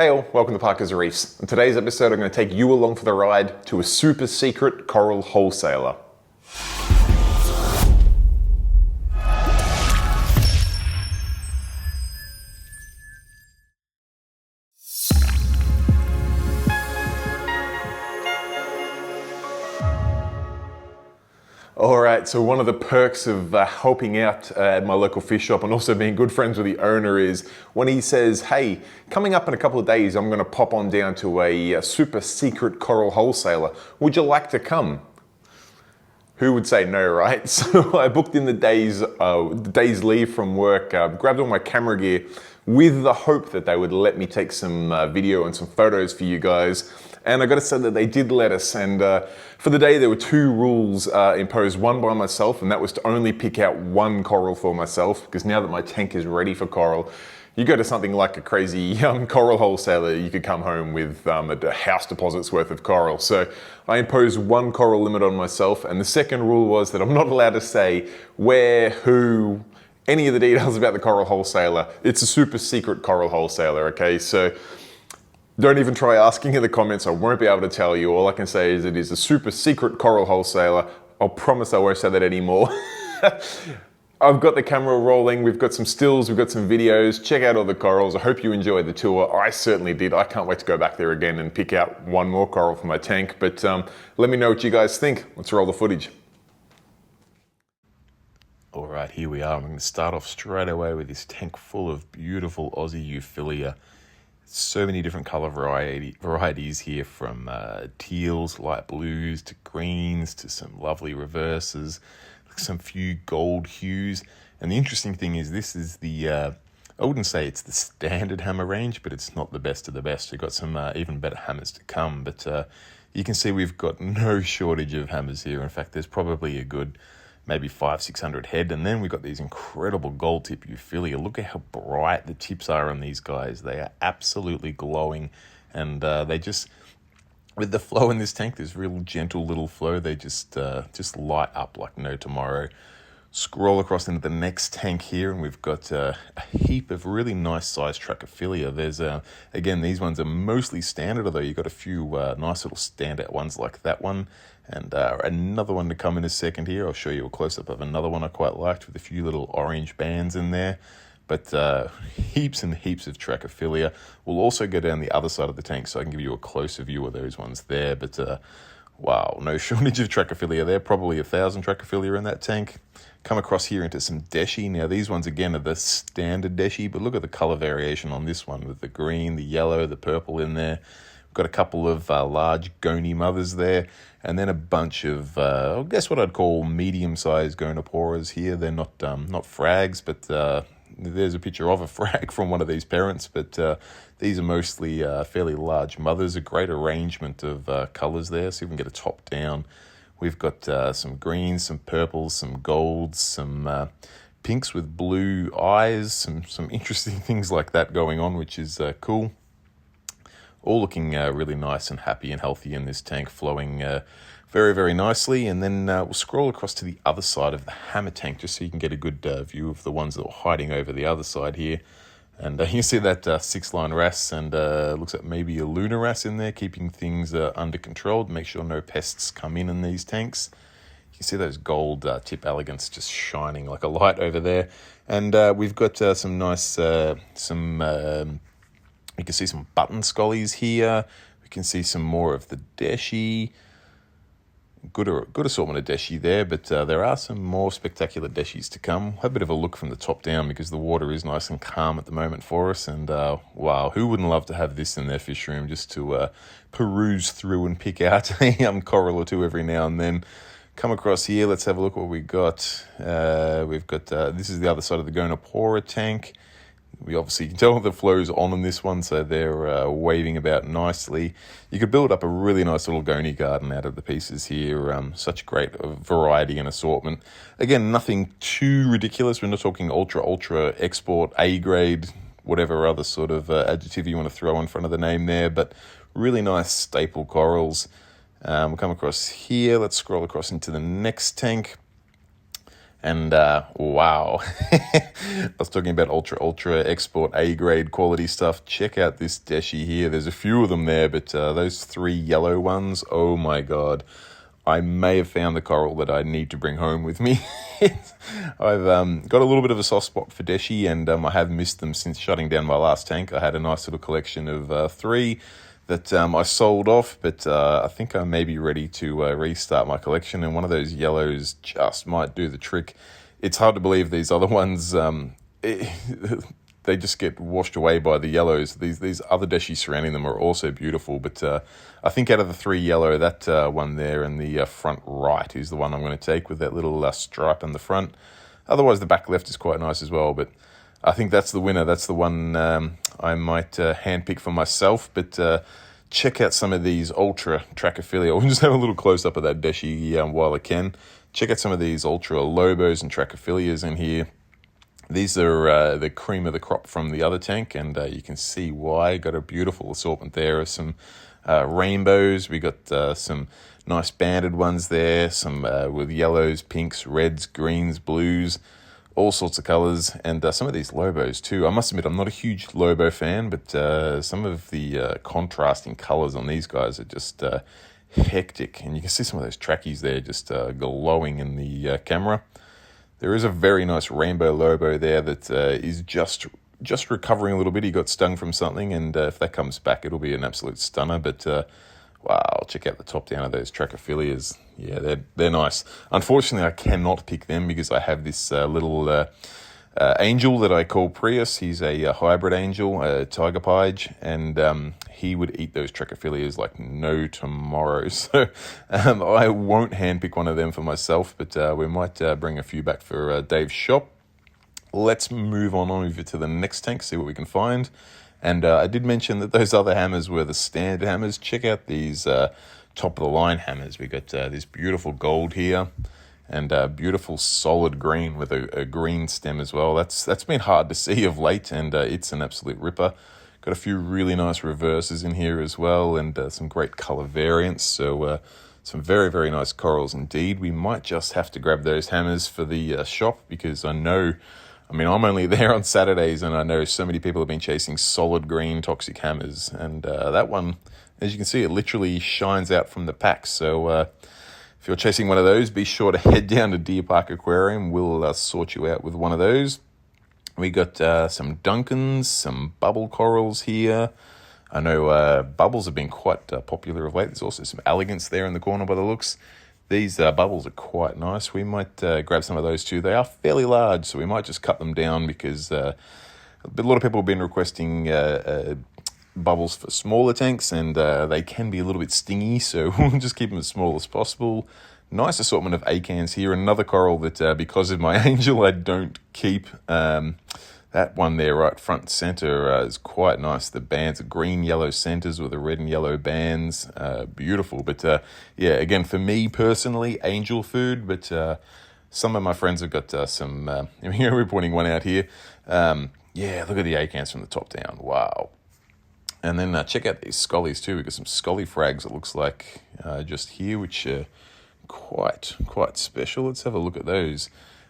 Hey all, welcome to Parker's Reefs. In today's episode I'm going to take you along for the ride to a super secret coral wholesaler. Alright, so one of the perks of helping out at my local fish shop and also being good friends with the owner is when he says, hey, coming up in a couple of days I'm going to pop on down to a super secret coral wholesaler. Would you like to come? Who would say no, right? So I booked in the day's leave from work, grabbed all my camera gear with the hope that they would let me take some video and some photos for you guys. And I got to say that they did let us. And for the day, there were two rules imposed, one by myself, and that was to only pick out one coral for myself, because now that my tank is ready for coral, you go to something like a crazy coral wholesaler, you could come home with a house deposit's worth of coral. So I imposed one coral limit on myself. And the second rule was that I'm not allowed to say where, who, any of the details about the coral wholesaler. It's a super secret coral wholesaler, okay? So don't even try asking in the comments, I won't be able to tell you. All I can say is it is a super secret coral wholesaler. I'll promise I won't say that anymore. I've got the camera rolling, we've got some stills, we've got some videos. Check out all the corals. I hope you enjoyed the tour. I certainly did. I can't wait to go back there again and pick out one more coral for my tank. But let me know what you guys think. Let's roll the footage. All right, here we are. I'm going to start off straight away with this tank full of beautiful Aussie Euphyllia. So many different color varieties here, from teals, light blues, to greens, to some lovely reverses, some few gold hues. And the interesting thing is this is the, I wouldn't say it's the standard hammer range, but it's not the best of the best. We've got some even better hammers to come, but you can see we've got no shortage of hammers here. In fact, there's probably a good maybe 500-600 head. And then we've got these incredible gold tip Euphyllia. Look at how bright the tips are on these guys. They are absolutely glowing, and they just, with the flow in this tank, this real gentle little flow, they just light up like no tomorrow. Scroll across into the next tank here, and we've got a heap of really nice sized Trachyphyllia. There's again, these ones are mostly standard, although you've got a few nice little standout ones like that one. And another one to come in a second here. I'll show you a close-up of another one I quite liked with a few little orange bands in there. But heaps and heaps of Trachyphyllia. We'll also go down the other side of the tank so I can give you a closer view of those ones there. But wow, no shortage of Trachyphyllia there. Probably 1,000 Trachyphyllia in that tank. Come across here into some Deshi. Now these ones again are the standard Deshi, but look at the color variation on this one with the green, the yellow, the purple in there. We've got a couple of large Goni mothers there, and then a bunch of, I guess what I'd call medium-sized Gonioporas here. They're not Frags, but there's a picture of a frag from one of these parents, but these are mostly fairly large mothers. A great arrangement of colors there, so you can get a top down. We've got some greens, some purples, some golds, some pinks with blue eyes, some interesting things like that going on, which is cool. All looking really nice and happy and healthy in this tank, flowing very, very nicely. And then we'll scroll across to the other side of the hammer tank just so you can get a good view of the ones that were hiding over the other side here. And you can see that 6-line wrasse, and looks like maybe a lunar wrasse in there, keeping things under control to make sure no pests come in these tanks. You can see those gold tip elegants just shining like a light over there. And we've got some nice, you can see some button scollies here. We can see some more of the Deshi. Good assortment of Deshi there, but there are some more spectacular Deshis to come. Have a bit of a look from the top down because the water is nice and calm at the moment for us. And wow, who wouldn't love to have this in their fish room just to peruse through and pick out a coral or two every now and then. Come across here, let's have a look what we got. We've got, this is the other side of the Goniopora tank. We obviously can tell the flow's on in this one, so they're waving about nicely. You could build up a really nice little Goni garden out of the pieces here. Such great variety and assortment. Again, nothing too ridiculous. We're not talking ultra export, A-grade, whatever other sort of adjective you want to throw in front of the name there, but really nice staple corals. We'll come across here. Let's scroll across into the next tank. And wow, I was talking about ultra export A grade quality stuff. Check out this deshi here. There's a few of them there, but those three yellow ones, oh my God. I may have found the coral that I need to bring home with me. I've got a little bit of a soft spot for deshi, and I have missed them since shutting down my last tank. I had a nice little collection of three that I sold off, but I think I may be ready to restart my collection, and one of those yellows just might do the trick. It's hard to believe these other ones, they just get washed away by the yellows. These other deshi surrounding them are also beautiful, but I think out of the three yellow, that one there in the front right is the one I'm going to take with that little stripe on the front. Otherwise, the back left is quite nice as well, but I think that's the winner. That's the one I might handpick for myself, but check out some of these ultra Trachyphyllia. We'll just have a little close-up of that deshi while I can. Check out some of these ultra Lobos and Trachyphyllias in here. These are the cream of the crop from the other tank, and you can see why. Got a beautiful assortment there of some rainbows. We got some nice banded ones there, some with yellows, pinks, reds, greens, blues, all sorts of colours, and some of these Lobos too. I must admit, I'm not a huge Lobo fan, but some of the contrasting colours on these guys are just hectic, and you can see some of those Trachies there just glowing in the camera. There is a very nice rainbow Lobo there that is just recovering a little bit. He got stung from something, and if that comes back, it'll be an absolute stunner. But wow, check out the top down of those Trachyphyllias. Yeah, they're nice. Unfortunately, I cannot pick them because I have this little angel that I call Prius. He's a hybrid angel, a tiger pige, and he would eat those Trachyphyllias like no tomorrow. So I won't handpick one of them for myself, but we might bring a few back for Dave's shop. Let's move on over to the next tank, see what we can find. And I did mention that those other hammers were the standard hammers. Check out these top-of-the-line hammers. We got this beautiful gold here, and beautiful solid green with a green stem as well. That's been hard to see of late, and it's an absolute ripper. Got a few really nice reverses in here as well, and some great colour variants. So some very, very nice corals indeed. We might just have to grab those hammers for the shop, because I'm only there on Saturdays, and I know so many people have been chasing solid green toxic hammers, and that one, as you can see, it literally shines out from the pack. So if you're chasing one of those, be sure to head down to DeerPark Aquarium. We'll sort you out with one of those. We got some Duncans, some bubble corals here. I know bubbles have been quite popular of late. There's also some elegance there in the corner by the looks. These bubbles are quite nice. We might grab some of those too. They are fairly large, so we might just cut them down, because a lot of people have been requesting bubbles for smaller tanks, and they can be a little bit stingy, so we'll just keep them as small as possible. Nice assortment of Acans here. Another coral that, because of my angel, I don't keep. That one there right front and center is quite nice. The bands are green, yellow centers with the red and yellow bands. Beautiful. But yeah, again, for me personally, angel food. But some of my friends have got some, we're pointing one out here. Yeah, look at the Acans from the top down. Wow. And then check out these Scollies too. We've got some Scolly Frags, it looks like, just here, which are quite special. Let's have a look at those.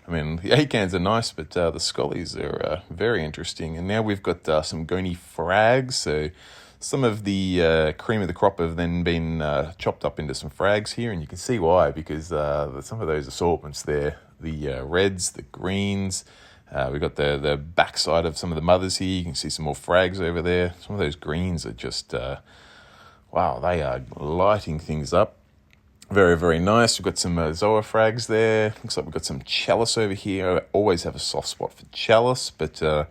I mean, the Acans are nice, but the Scollies are very interesting. And now we've got some Goniopora. So some of the cream of the crop have then been chopped up into some frags here, and you can see why, because some of those assortments there, the reds, the greens, we've got the backside of some of the mothers here. You can see some more frags over there. Some of those greens are just, wow, they are lighting things up. Very, very nice. We've got some Zoa frags there. Looks like we've got some chalice over here. I always have a soft spot for chalice, but I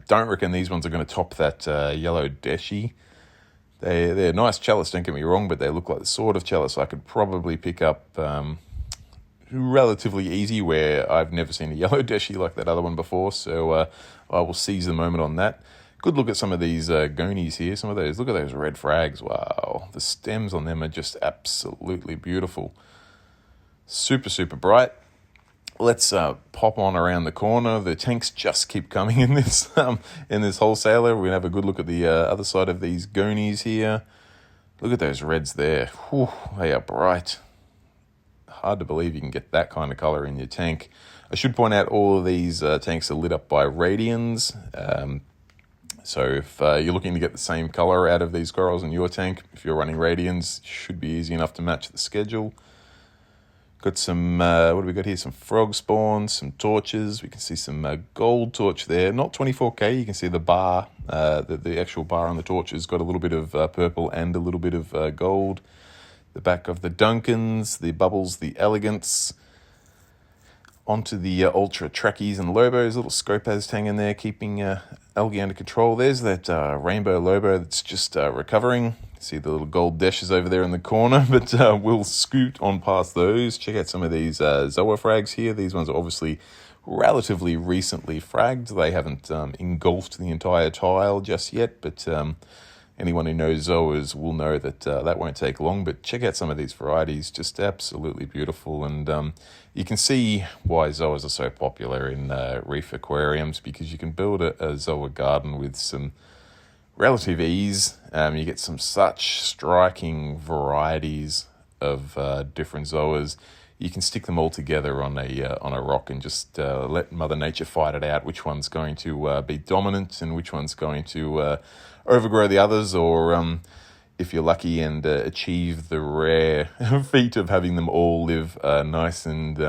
don't reckon these ones are going to top that yellow deshi. They're nice chalice, don't get me wrong, but they look like the sort of chalice I could probably pick up relatively easy, where I've never seen a yellow deshi like that other one before, so I will seize the moment on that. Good look at some of these gonies here. Some of those, look at those red frags. Wow, the stems on them are just absolutely beautiful. Super, super bright. Let's pop on around the corner. The tanks just keep coming in this wholesaler. We're gonna have a good look at the other side of these gonies here. Look at those reds there. Whew, they are bright. Hard to believe you can get that kind of color in your tank. I should point out all of these tanks are lit up by radians. So if you're looking to get the same color out of these corals in your tank, if you're running radians, it should be easy enough to match the schedule. Got some, what do we got here? Some frog spawns, some torches. We can see some gold torch there. Not 24K, you can see the bar, the actual bar on the torch has got a little bit of purple and a little bit of gold. The back of the Duncans, the bubbles, the elegants. Onto the ultra Trachies and Lobos, little Scopaz hanging there, keeping algae under control. There's that rainbow Lobo that's just recovering. See the little gold dashes over there in the corner, but we'll scoot on past those. Check out some of these Zoa frags here. These ones are obviously relatively recently fragged. They haven't engulfed the entire tile just yet, but anyone who knows Zoas will know that that won't take long. But check out some of these varieties, just absolutely beautiful. And you can see why Zoas are so popular in reef aquariums, because you can build a Zoa garden with some relative ease. You get some such striking varieties of different Zoas. You can stick them all together on a rock and just let Mother Nature fight it out, which one's going to be dominant and which one's going to overgrow the others, or if you're lucky and achieve the rare feat of having them all live nice and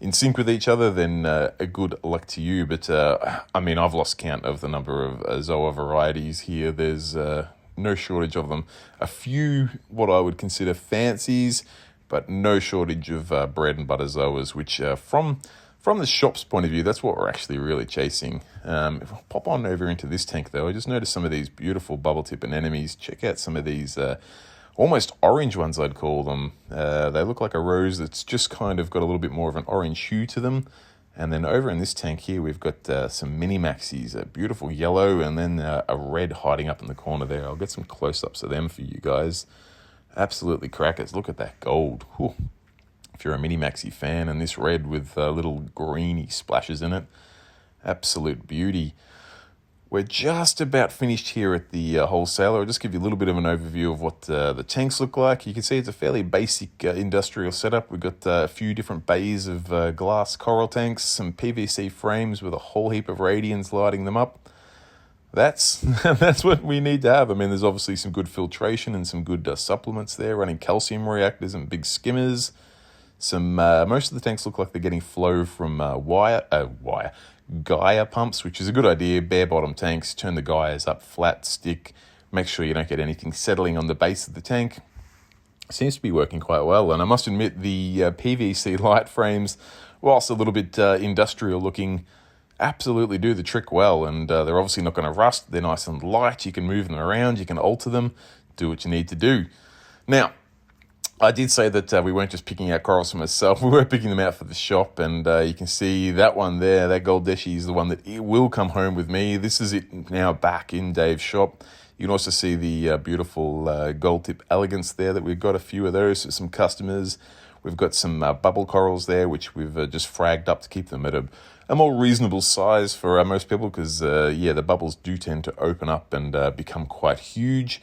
in sync with each other, then a good luck to you. But I mean, I've lost count of the number of Zoa varieties here. There's no shortage of them. A few what I would consider fancies, but no shortage of bread and butter Zoas, which from the shop's point of view, that's what we're actually really chasing. If I pop on over into this tank, though, I just noticed some of these beautiful bubble tip anemones. Check out some of these almost orange ones, I'd call them. They look like a rose that's just kind of got a little bit more of an orange hue to them. And then over in this tank here, we've got some mini maxis, a beautiful yellow, and then a red hiding up in the corner there. I'll get some close-ups of them for you guys. Absolutely crackers. Look at that gold. Whew. If you're a mini maxi fan, and this red with little greeny splashes in it, absolute beauty. We're just about finished here at the Wholesaler. I'll just give you a little bit of an overview of what the tanks look like. You can see it's a fairly basic industrial setup. We've got a few different bays of glass coral tanks, some PVC frames with a whole heap of radians lighting them up. That's what we need to have. I mean, there's obviously some good filtration and some good supplements there, running calcium reactors and big skimmers. Some most of the tanks look like they're getting flow from Gaia pumps, which is a good idea. Bare bottom tanks, turn the Gaias up flat, stick, make sure you don't get anything settling on the base of the tank. Seems to be working quite well, and I must admit the PVC light frames, whilst a little bit industrial looking, absolutely do the trick well, and they're obviously not going to rust. They're nice and light, you can move them around, you can alter them, do what you need to do. Now, I did say that we weren't just picking out corals for myself, we were picking them out for the shop, and you can see that one there, that gold deshi is the one that it will come home with me. This is it now back in Dave's shop. You can also see the beautiful gold tip elegance there, that we've got a few of those for some customers. We've got some bubble corals there, which we've just fragged up to keep them at a more reasonable size for most people, because the bubbles do tend to open up and become quite huge.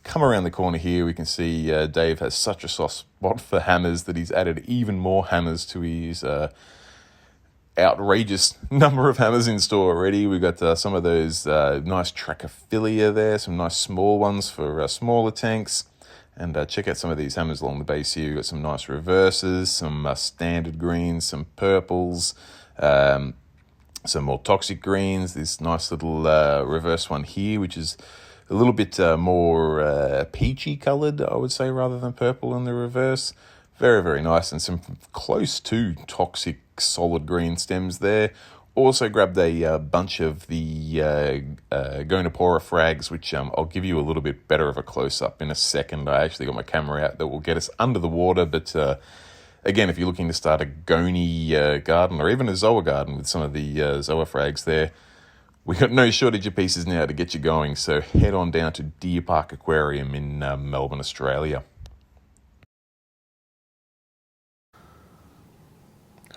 Come around the corner here, we can see Dave has such a soft spot for hammers that he's added even more hammers to his outrageous number of hammers in store already. We've got some of those nice Trachyphyllia there, some nice small ones for smaller tanks. And check out some of these hammers along the base here. We've got some nice reverses, some standard greens, some purples, some more toxic greens. This nice little reverse one here, which is a little bit more peachy coloured, I would say, rather than purple in the reverse. Very, very nice, and some close to toxic solid green stems there. Also grabbed a bunch of the Goniopora frags, which I'll give you a little bit better of a close-up in a second. I actually got my camera out that will get us under the water, but again, if you're looking to start a Goni garden, or even a Zoa garden with some of the Zoa frags there, we got no shortage of pieces now to get you going, so head on down to DeerPark Aquarium in Melbourne, Australia.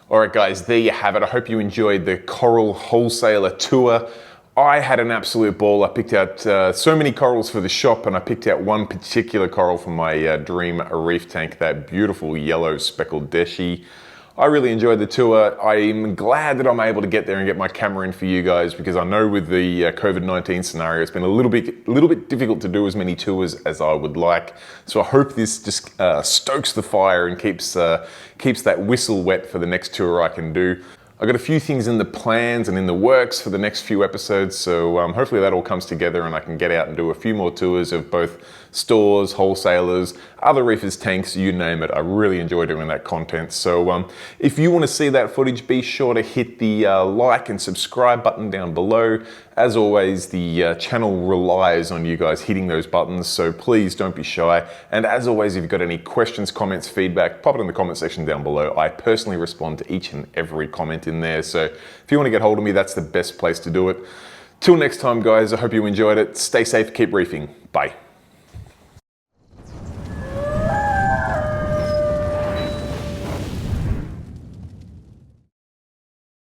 All right, guys, there you have it. I hope you enjoyed the Coral Wholesaler tour. I had an absolute ball. I picked out so many corals for the shop, and I picked out one particular coral for my dream reef tank, that beautiful yellow speckled deshi. I really enjoyed the tour. I'm glad that I'm able to get there and get my camera in for you guys, because I know with the COVID-19 scenario, it's been a little bit difficult to do as many tours as I would like. So I hope this just stokes the fire and keeps that whistle wet for the next tour I can do. I've got a few things in the plans and in the works for the next few episodes, so hopefully that all comes together and I can get out and do a few more tours of both stores, wholesalers, other reefers' tanks, you name it. I really enjoy doing that content. So if you want to see that footage, be sure to hit the like and subscribe button down below. As always, the channel relies on you guys hitting those buttons, so please don't be shy. And as always, if you've got any questions, comments, feedback, pop it in the comment section down below. I personally respond to each and every comment in there, so if you want to get hold of me, that's the best place to do it. Till next time, guys, I hope you enjoyed it. Stay safe, keep reefing. Bye.